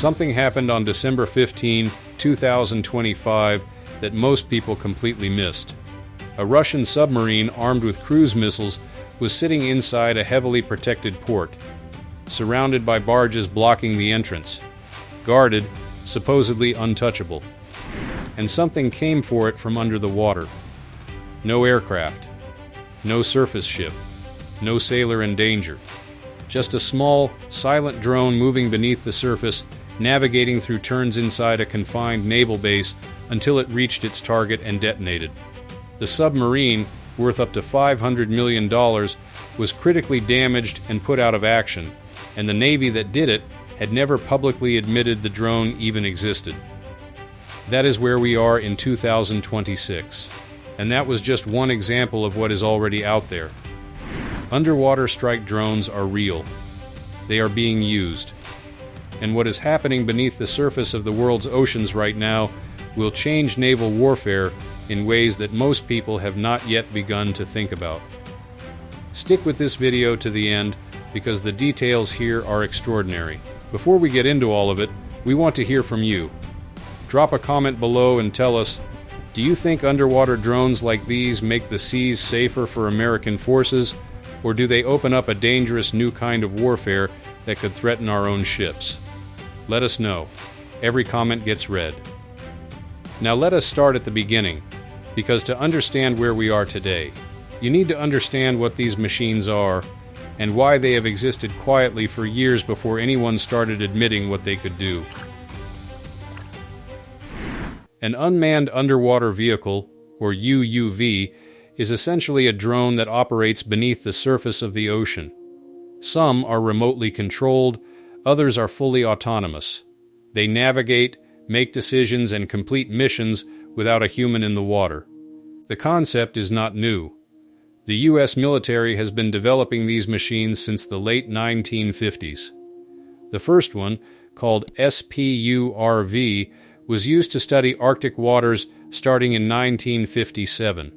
Something happened on December 15, 2025 that most people completely missed. A Russian submarine armed with cruise missiles was sitting inside a heavily protected port, surrounded by barges blocking the entrance, guarded, supposedly untouchable. And something came for it from under the water. No aircraft, no surface ship, no sailor in danger. Just a small, silent drone moving beneath the surface, navigating through turns inside a confined naval base until it reached its target and detonated. The submarine, worth up to $500 million, was critically damaged and put out of action, and the Navy that did it had never publicly admitted the drone even existed. That is where we are in 2026, and that was just one example of what is already out there. Underwater strike drones are real. They are being used. And what is happening beneath the surface of the world's oceans right now will change naval warfare in ways that most people have not yet begun to think about. Stick with this video to the end because the details here are extraordinary. Before we get into all of it, we want to hear from you. Drop a comment below and tell us, do you think underwater drones like these make the seas safer for American forces, or do they open up a dangerous new kind of warfare that could threaten our own ships? Let us know. Every comment gets read. Now let us start at the beginning, because to understand where we are today, you need to understand what these machines are and why they have existed quietly for years before anyone started admitting what they could do. An unmanned underwater vehicle, or UUV, is essentially a drone that operates beneath the surface of the ocean. Some are remotely controlled, others are fully autonomous. They navigate, make decisions, and complete missions without a human in the water. The concept is not new. The U.S. military has been developing these machines since the late 1950s. The first one, called SPURV, was used to study Arctic waters starting in 1957.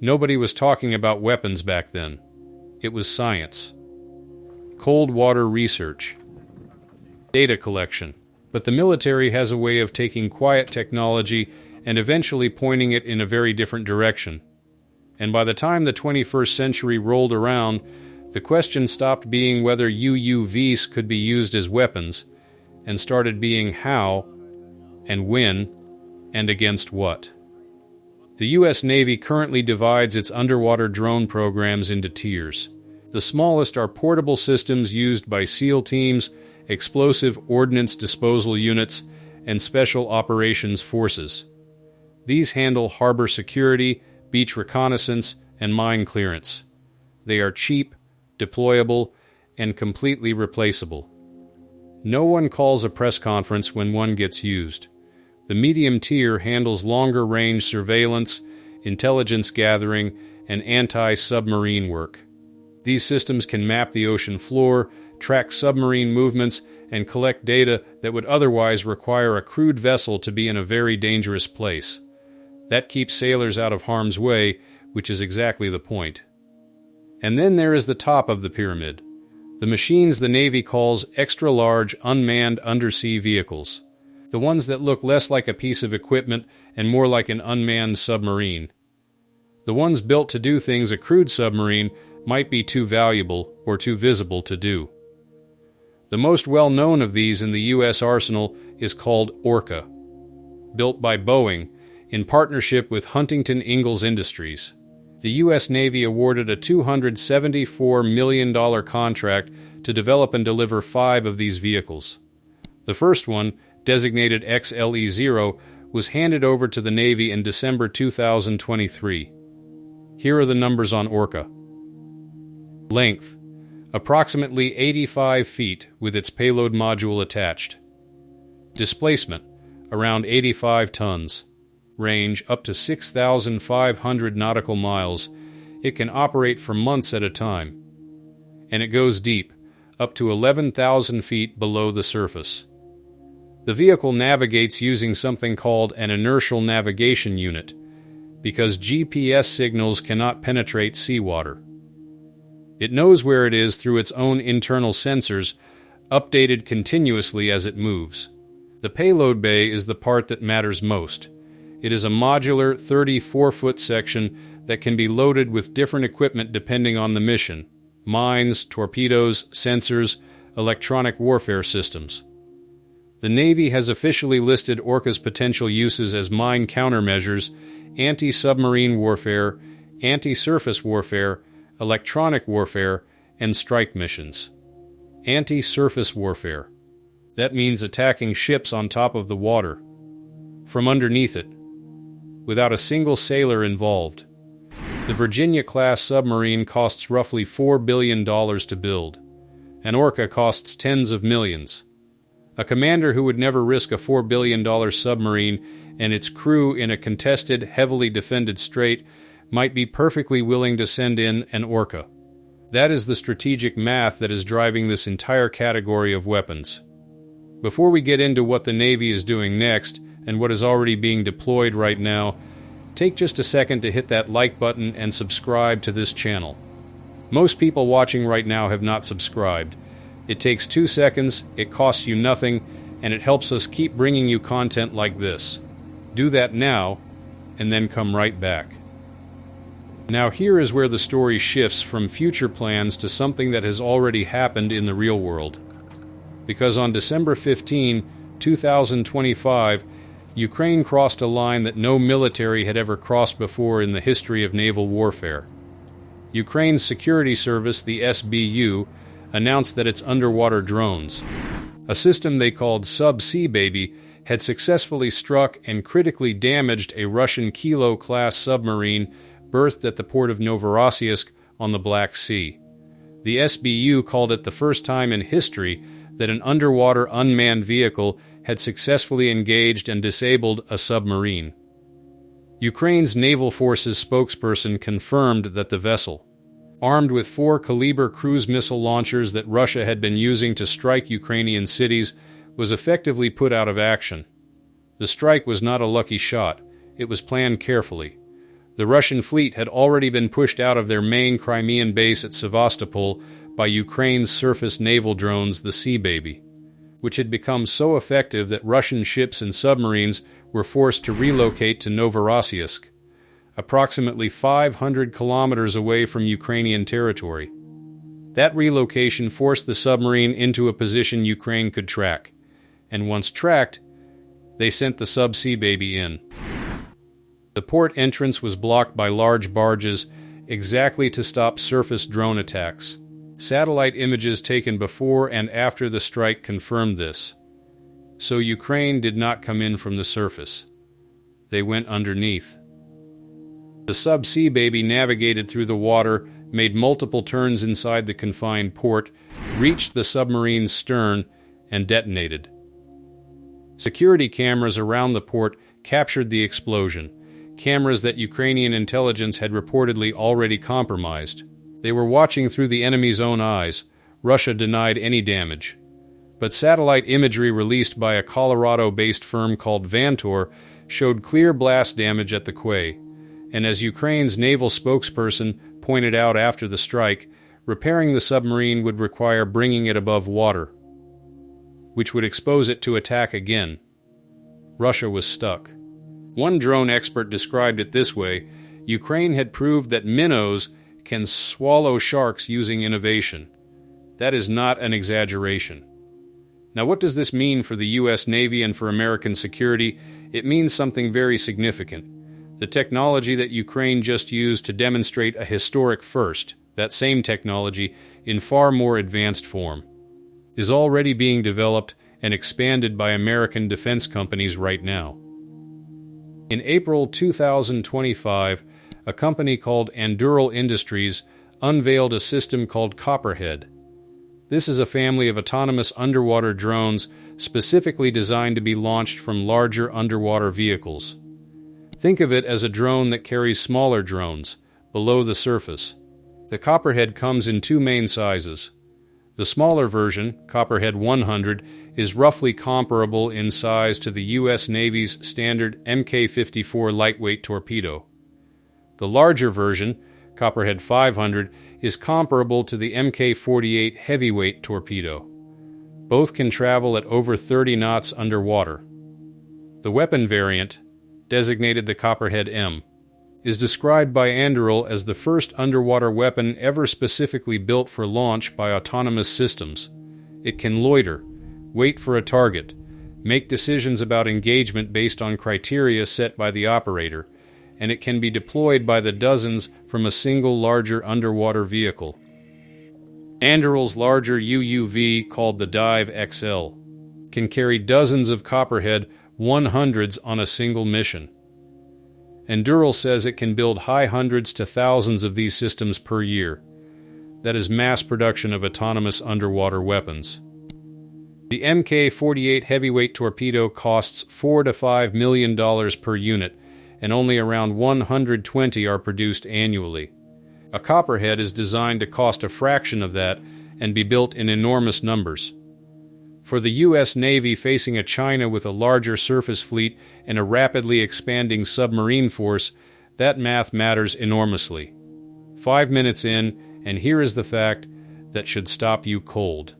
Nobody was talking about weapons back then. It was science. Cold water research. Data collection. But the military has a way of taking quiet technology and eventually pointing it in a very different direction. And by the time the 21st century rolled around, the question stopped being whether UUVs could be used as weapons, and started being how, and when, and against what. The U.S. Navy currently divides its underwater drone programs into tiers. The smallest are portable systems used by SEAL teams, explosive ordnance disposal units, and special operations forces. These handle harbor security, beach reconnaissance, and mine clearance. They are cheap, deployable, and completely replaceable. No one calls a press conference when one gets used. The medium tier handles longer-range surveillance, intelligence gathering, and anti-submarine work. These systems can map the ocean floor, track submarine movements, and collect data that would otherwise require a crewed vessel to be in a very dangerous place. That keeps sailors out of harm's way, which is exactly the point. And then there is the top of the pyramid, the machines the Navy calls extra-large unmanned undersea vehicles. The ones that look less like a piece of equipment and more like an unmanned submarine. The ones built to do things a crewed submarine might be too valuable or too visible to do. The most well-known of these in the U.S. arsenal is called Orca, built by Boeing in partnership with Huntington Ingalls Industries. The U.S. Navy awarded a $274 million contract to develop and deliver 5 of these vehicles. The first one, designated XLUUV, was handed over to the Navy in December 2023. Here are the numbers on Orca. Length: approximately 85 feet with its payload module attached. Displacement: around 85 tons. Range: up to 6,500 nautical miles. It can operate for months at a time. And it goes deep, up to 11,000 feet below the surface. The vehicle navigates using something called an inertial navigation unit, because GPS signals cannot penetrate seawater. It knows where it is through its own internal sensors, updated continuously as it moves. The payload bay is the part that matters most. It is a modular 34-foot section that can be loaded with different equipment depending on the mission: mines, torpedoes, sensors, electronic warfare systems. The Navy has officially listed Orca's potential uses as mine countermeasures, anti-submarine warfare, anti-surface warfare, electronic warfare, and strike missions. Anti-surface warfare. That means attacking ships on top of the water, from underneath it, without a single sailor involved. The Virginia-class submarine costs roughly $4 billion to build. An Orca costs tens of millions. A commander who would never risk a $4 billion submarine and its crew in a contested, heavily defended strait might be perfectly willing to send in an Orca. That is the strategic math that is driving this entire category of weapons. Before we get into what the Navy is doing next, and what is already being deployed right now, take just a second to hit that like button and subscribe to this channel. Most people watching right now have not subscribed. It takes 2 seconds, it costs you nothing, and it helps us keep bringing you content like this. Do that now, and then come right back. Now here is where the story shifts from future plans to something that has already happened in the real world. Because on December 15, 2025, Ukraine crossed a line that no military had ever crossed before in the history of naval warfare. Ukraine's security service, the SBU, announced that its underwater drones, a system they called Subsea Baby, had successfully struck and critically damaged a Russian Kilo-class submarine berthed at the port of Novorossiysk on the Black Sea. The SBU called it the first time in history that an underwater unmanned vehicle had successfully engaged and disabled a submarine. Ukraine's Naval Forces spokesperson confirmed that the vessel, armed with 4 Kaliber cruise missile launchers that Russia had been using to strike Ukrainian cities, was effectively put out of action. The strike was not a lucky shot. It was planned carefully. The Russian fleet had already been pushed out of their main Crimean base at Sevastopol by Ukraine's surface naval drones, the Sea Baby, which had become so effective that Russian ships and submarines were forced to relocate to Novorossiysk, approximately 500 kilometers away from Ukrainian territory. That relocation forced the submarine into a position Ukraine could track, and once tracked, they sent the Subsea Baby in. The port entrance was blocked by large barges, exactly to stop surface drone attacks. Satellite images taken before and after the strike confirmed this. So Ukraine did not come in from the surface. They went underneath. The Subsea Baby navigated through the water, made multiple turns inside the confined port, reached the submarine's stern, and detonated. Security cameras around the port captured the explosion, cameras that Ukrainian intelligence had reportedly already compromised. They were watching through the enemy's own eyes. Russia denied any damage. But satellite imagery released by a Colorado-based firm called Vantor showed clear blast damage at the quay, and as Ukraine's naval spokesperson pointed out after the strike, repairing the submarine would require bringing it above water, which would expose it to attack again. Russia was stuck. One drone expert described it this way: Ukraine had proved that minnows can swallow sharks using innovation. That is not an exaggeration. Now, what does this mean for the U.S. Navy and for American security? It means something very significant. The technology that Ukraine just used to demonstrate a historic first, that same technology, in far more advanced form, is already being developed and expanded by American defense companies right now. In April 2025, a company called Anduril Industries unveiled a system called Copperhead. This is a family of autonomous underwater drones specifically designed to be launched from larger underwater vehicles. Think of it as a drone that carries smaller drones, below the surface. The Copperhead comes in 2 main sizes. The smaller version, Copperhead 100, is roughly comparable in size to the U.S. Navy's standard Mk-54 lightweight torpedo. The larger version, Copperhead 500, is comparable to the Mk-48 heavyweight torpedo. Both can travel at over 30 knots underwater. The weapon variant, designated the Copperhead M, is described by Anduril as the first underwater weapon ever specifically built for launch by autonomous systems. It can loiter, wait for a target, make decisions about engagement based on criteria set by the operator, and it can be deployed by the dozens from a single larger underwater vehicle. Anduril's larger UUV, called the Dive XL, can carry dozens of Copperhead 100s on a single mission. Anduril says it can build high hundreds to thousands of these systems per year. That is mass production of autonomous underwater weapons. The Mk-48 heavyweight torpedo costs $4 to $5 million per unit, and only around 120 are produced annually. A Copperhead is designed to cost a fraction of that and be built in enormous numbers. For the U.S. Navy facing a China with a larger surface fleet and a rapidly expanding submarine force, that math matters enormously. 5 minutes in, and here is the fact that should stop you cold.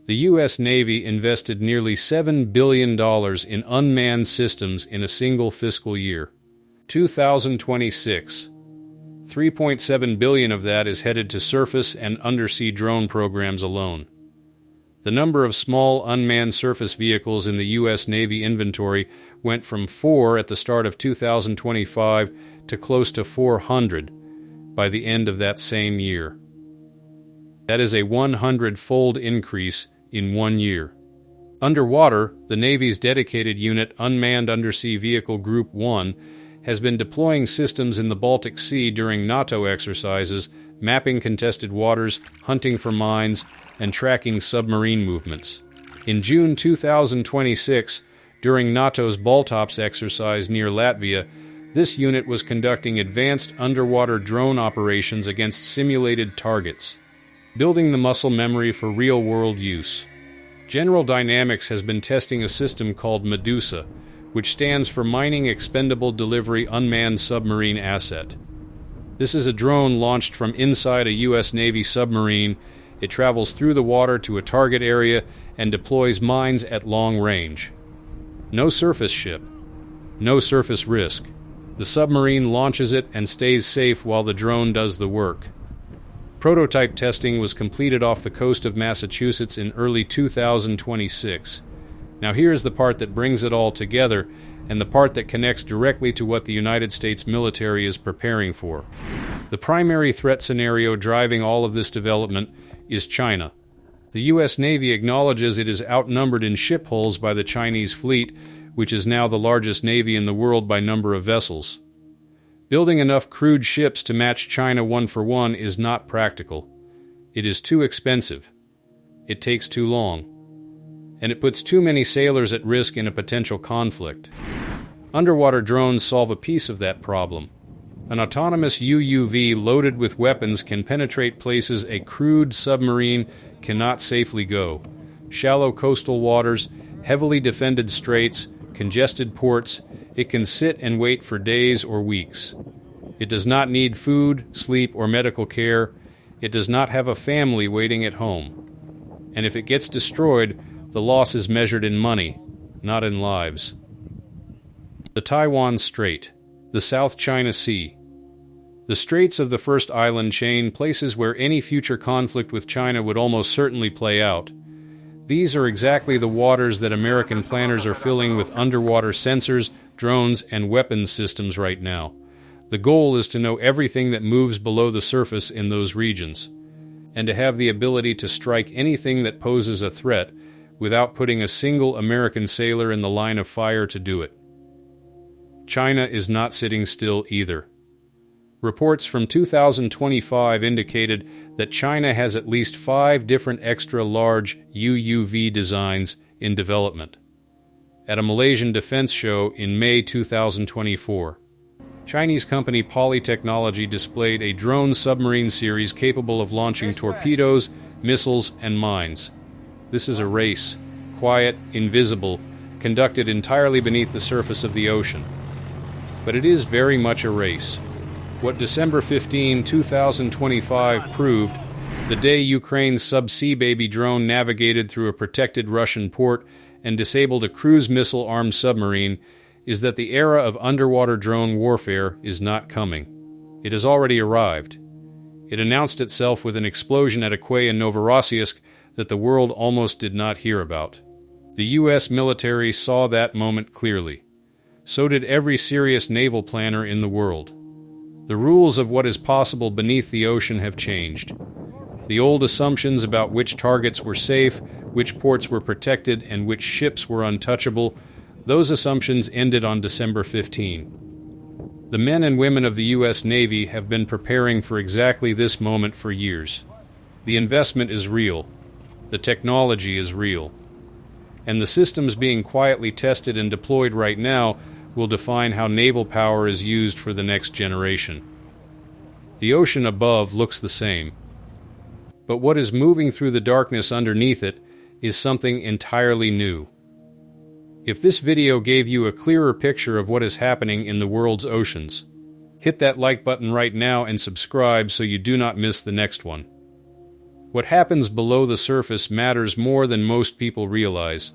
The U.S. Navy invested nearly $7 billion in unmanned systems in a single fiscal year. 2026. $3.7 billion of that is headed to surface and undersea drone programs alone. The number of small unmanned surface vehicles in the U.S. Navy inventory went from 4 at the start of 2025 to close to 400 by the end of that same year. That is a 100-fold increase in 1 year. Underwater, the Navy's dedicated unit Unmanned Undersea Vehicle Group 1 has been deploying systems in the Baltic Sea during NATO exercises, mapping contested waters, hunting for mines, and tracking submarine movements. In June 2026, during NATO's Baltops exercise near Latvia, this unit was conducting advanced underwater drone operations against simulated targets, building the muscle memory for real-world use. General Dynamics has been testing a system called Medusa, which stands for Mining Expendable Delivery Unmanned Submarine Asset. This is a drone launched from inside a U.S. Navy submarine. It travels through the water to a target area and deploys mines at long range. No surface ship, no surface risk. The submarine launches it and stays safe while the drone does the work. Prototype testing was completed off the coast of Massachusetts in early 2026. Now here's the part that brings it all together, and the part that connects directly to what the United States military is preparing for. The primary threat scenario driving all of this development is China. The U.S. Navy acknowledges it is outnumbered in ship hulls by the Chinese fleet, which is now the largest navy in the world by number of vessels. Building enough crewed ships to match China 1-for-1 is not practical. It is too expensive. It takes too long. And it puts too many sailors at risk in a potential conflict. Underwater drones solve a piece of that problem. An autonomous UUV loaded with weapons can penetrate places a crewed submarine cannot safely go. Shallow coastal waters, heavily defended straits, congested ports. It can sit and wait for days or weeks. It does not need food, sleep, or medical care. It does not have a family waiting at home. And if it gets destroyed, the loss is measured in money, not in lives. The Taiwan Strait, the South China Sea. The straits of the first island chain, places where any future conflict with China would almost certainly play out. These are exactly the waters that American planners are filling with underwater sensors, drones, and weapons systems right now. The goal is to know everything that moves below the surface in those regions, and to have the ability to strike anything that poses a threat without putting a single American sailor in the line of fire to do it. China is not sitting still either. Reports from 2025 indicated that China has at least 5 different extra-large UUV designs in development. At a Malaysian defense show in May 2024, Chinese company Polytechnology displayed a drone submarine series capable of launching torpedoes, missiles, and mines. This is a race, quiet, invisible, conducted entirely beneath the surface of the ocean. But it is very much a race. What December 15, 2025 proved The day Ukraine's Subsea Baby drone navigated through a protected Russian port and disabled a cruise missile-armed submarine is that the era of underwater drone warfare is not coming. It has already arrived. It announced itself with an explosion at a quay in Novorossiysk that the world almost did not hear about. The U.S. military saw that moment clearly. So did every serious naval planner in the world. The rules of what is possible beneath the ocean have changed. The old assumptions about which targets were safe, which ports were protected, and which ships were untouchable, those assumptions ended on December 15. The men and women of the U.S. Navy have been preparing for exactly this moment for years. The investment is real. The technology is real. And the systems being quietly tested and deployed right now will define how naval power is used for the next generation. The ocean above looks the same. But what is moving through the darkness underneath it is something entirely new. If this video gave you a clearer picture of what is happening in the world's oceans, hit that like button right now and subscribe so you do not miss the next one. What happens below the surface matters more than most people realize.